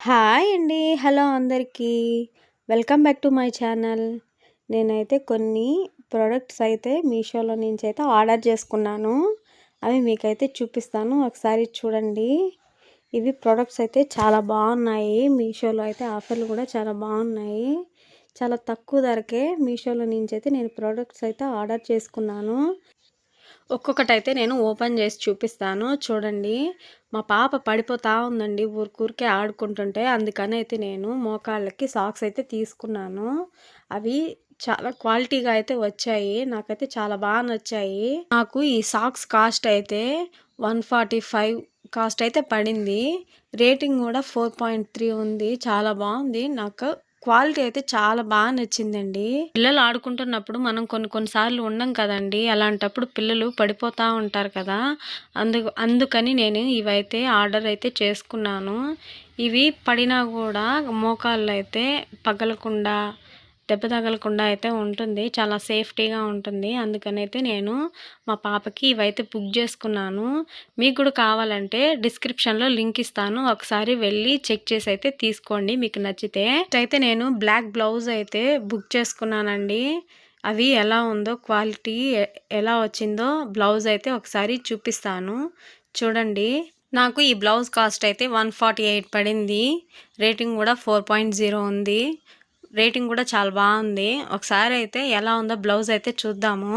Hi అండి. Hello అందరికీ. Welcome back to my channel. నేనైతే కొన్ని ప్రొడక్ట్స్ అయితే మీషోలో నుంచి అయితే ఆర్డర్ చేసుకున్నాను. అవి మీకైతే చూపిస్తాను. ఒకసారి చూడండి. ఇవి ప్రొడక్ట్స్ అయితే చాలా బాగున్నాయి. మీషోలో అయితే ఆఫర్లు కూడా చాలా బాగున్నాయి. చాలా తక్కువ ధరకే మీషోలో నుంచి అయితే నేను ప్రొడక్ట్స్ అయితే ఆర్డర్ చేసుకున్నాను. ఒక్కొక్కటైతే నేను ఓపెన్ చేసి చూపిస్తాను చూడండి. మా పాప పడిపోతా ఉందండి ఊరికే ఆడుకుంటుంటే. అందుకని అయితే నేను మోకాళ్ళకి సాక్స్ అయితే తీసుకున్నాను. అవి చాలా క్వాలిటీగా అయితే వచ్చాయి. నాకైతే చాలా బాగా నచ్చాయి. నాకు ఈ సాక్స్ కాస్ట్ అయితే 145 కాస్ట్ అయితే పడింది. రేటింగ్ కూడా 4.3 ఉంది. చాలా బాగుంది. నాకు క్వాలిటీ అయితే చాలా బాగా నచ్చిందండి. పిల్లలు ఆడుకుంటున్నప్పుడు మనం కొన్నిసార్లు ఉండం కదండి. అలాంటప్పుడు పిల్లలు పడిపోతూ ఉంటారు కదా. అందుకని నేను ఇవైతే ఆర్డర్ అయితే చేసుకున్నాను. ఇవి పడినా కూడా మోకాళ్ళు అయితే పగలకుండా దెబ్బ తగలకుండా అయితే ఉంటుంది. చాలా సేఫ్టీగా ఉంటుంది. అందుకని అయితే నేను మా పాపకి ఇవైతే బుక్ చేసుకున్నాను. మీకు కూడా కావాలంటే డిస్క్రిప్షన్లో లింక్ ఇస్తాను. ఒకసారి వెళ్ళి చెక్ చేసి అయితే తీసుకోండి మీకు నచ్చితే. అయితే నేను బ్లాక్ బ్లౌజ్ అయితే బుక్ చేసుకున్నానండి. అవి ఎలా ఉందో క్వాలిటీ ఎలా వచ్చిందో బ్లౌజ్ అయితే ఒకసారి చూపిస్తాను చూడండి. నాకు ఈ బ్లౌజ్ కాస్ట్ అయితే 148 పడింది. రేటింగ్ కూడా 4.0 ఉంది. రేటింగ్ కూడా చాలా బాగుంది. ఒకసారి అయితే ఎలా ఉందో బ్లౌజ్ అయితే చూద్దాము.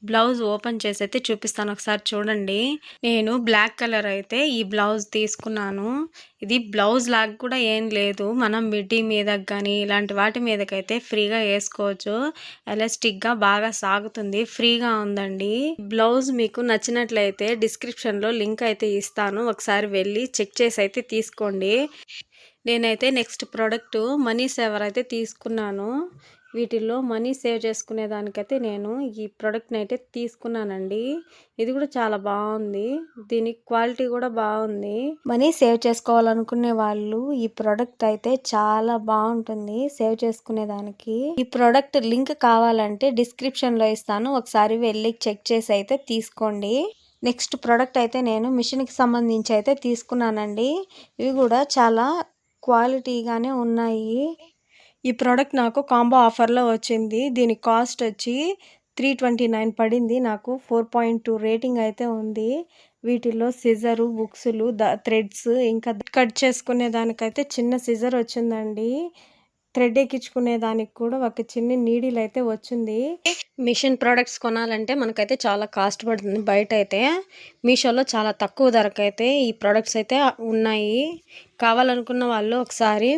బ్లౌజ్ ఓపెన్ చేసి అయితే చూపిస్తాను. ఒకసారి చూడండి. నేను బ్లాక్ కలర్ అయితే ఈ బ్లౌజ్ తీసుకున్నాను. ఇది బ్లౌజ్ లాగా కూడా ఏం లేదు. మనం మిడ్డీ మీదకి కానీ ఇలాంటి వాటి మీదకైతే ఫ్రీగా వేసుకోవచ్చు. ఎలాస్టిక్గా బాగా సాగుతుంది. ఫ్రీగా ఉందండి. బ్లౌజ్ మీకు నచ్చినట్లయితే డిస్క్రిప్షన్లో లింక్ అయితే ఇస్తాను. ఒకసారి వెళ్ళి చెక్ చేసి అయితే తీసుకోండి. నేనైతే నెక్స్ట్ ప్రోడక్ట్ మనీ సేవర్ అయితే తీసుకున్నాను. వీటిల్లో మనీ సేవ్ చేసుకునే దానికైతే నేను ఈ ప్రోడక్ట్ని అయితే తీసుకున్నానండి. ఇది కూడా చాలా బాగుంది. దీని క్వాలిటీ కూడా బాగుంది. మనీ సేవ్ చేసుకోవాలనుకునే వాళ్ళు ఈ ప్రోడక్ట్ అయితే చాలా బాగుంటుంది సేవ్ చేసుకునే దానికి. ఈ ప్రోడక్ట్ లింక్ కావాలంటే డిస్క్రిప్షన్లో ఇస్తాను. ఒకసారి వెళ్ళి చెక్ చేసి అయితే తీసుకోండి. నెక్స్ట్ ప్రోడక్ట్ అయితే నేను మిషన్కి సంబంధించి అయితే తీసుకున్నానండి. ఇవి కూడా చాలా క్వాలిటీగానే ఉన్నాయి. ఈ ప్రోడక్ట్ నాకు కాంబో ఆఫర్లో వచ్చింది. దీని కాస్ట్ వచ్చి 329 పడింది. నాకు 4.2 రేటింగ్ అయితే ఉంది. వీటిలో సిజరు, బుక్స్లు, థ్రెడ్స్, ఇంకా కట్ చేసుకునే దానికైతే చిన్న సిజర్ వచ్చిందండి. థ్రెడ్ ఎక్కించుకునే దానికి కూడా ఒక చిన్న నీడిల్ అయితే వచ్చింది. మిషన్ ప్రోడక్ట్స్ కొనాలంటే మనకైతే చాలా కాస్ట్ పడుతుంది. బయట అయితే మీషోలో చాలా తక్కువ ధరకైతే ఈ ప్రోడక్ట్స్ అయితే ఉన్నాయి. కావాలనుకున్న వాళ్ళు ఒకసారి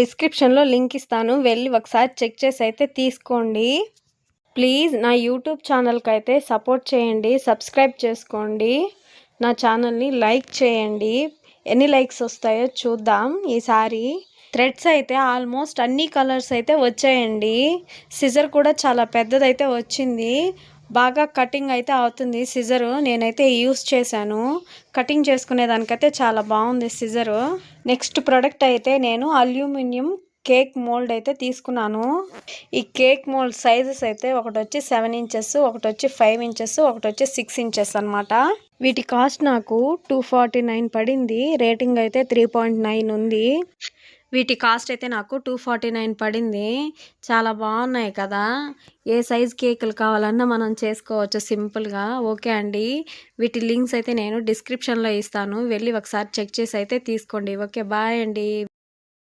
డిస్క్రిప్షన్లో లింక్ ఇస్తాను. వెళ్ళి ఒకసారి చెక్ చేసి అయితే తీసుకోండి. ప్లీజ్ నా యూట్యూబ్ ఛానల్కి అయితే సపోర్ట్ చేయండి. సబ్స్క్రైబ్ చేసుకోండి. నా ఛానల్ని లైక్ చేయండి. ఎన్ని లైక్స్ వస్తాయో చూద్దాం ఈసారి. థ్రెడ్స్ అయితే ఆల్మోస్ట్ అన్ని కలర్స్ అయితే వచ్చాయండి. సిజర్ కూడా చాలా పెద్దదైతే వచ్చింది. బాగా కటింగ్ అయితే అవుతుంది సిజరు. నేనైతే యూస్ చేశాను. కటింగ్ చేసుకునే దానికైతే చాలా బాగుంది సిజరు. నెక్స్ట్ ప్రోడక్ట్ అయితే నేను అల్యూమినియం కేక్ మోల్డ్ అయితే తీసుకున్నాను. ఈ కేక్ మోల్డ్ సైజెస్ అయితే ఒకటి వచ్చి 7 ఇంచెస్, ఒకటి వచ్చి 5 ఇంచెస్, ఒకటి వచ్చి 6 ఇంచెస్ అనమాట. వీటి కాస్ట్ నాకు 249 పడింది. రేటింగ్ అయితే 3.9 ఉంది. వీటి కాస్ట్ అయితే నాకు 249 పడింది. చాలా బాగున్నాయి కదా. ఏ సైజ్ కేకులు కావాలన్నా మనం చేసుకోవచ్చు సింపుల్గా. ఓకే అండి. వీటి లింక్స్ అయితే నేను డిస్క్రిప్షన్లో ఇస్తాను. వెళ్ళి ఒకసారి చెక్ చేసి అయితే తీసుకోండి. ఓకే బాయ్ అండి.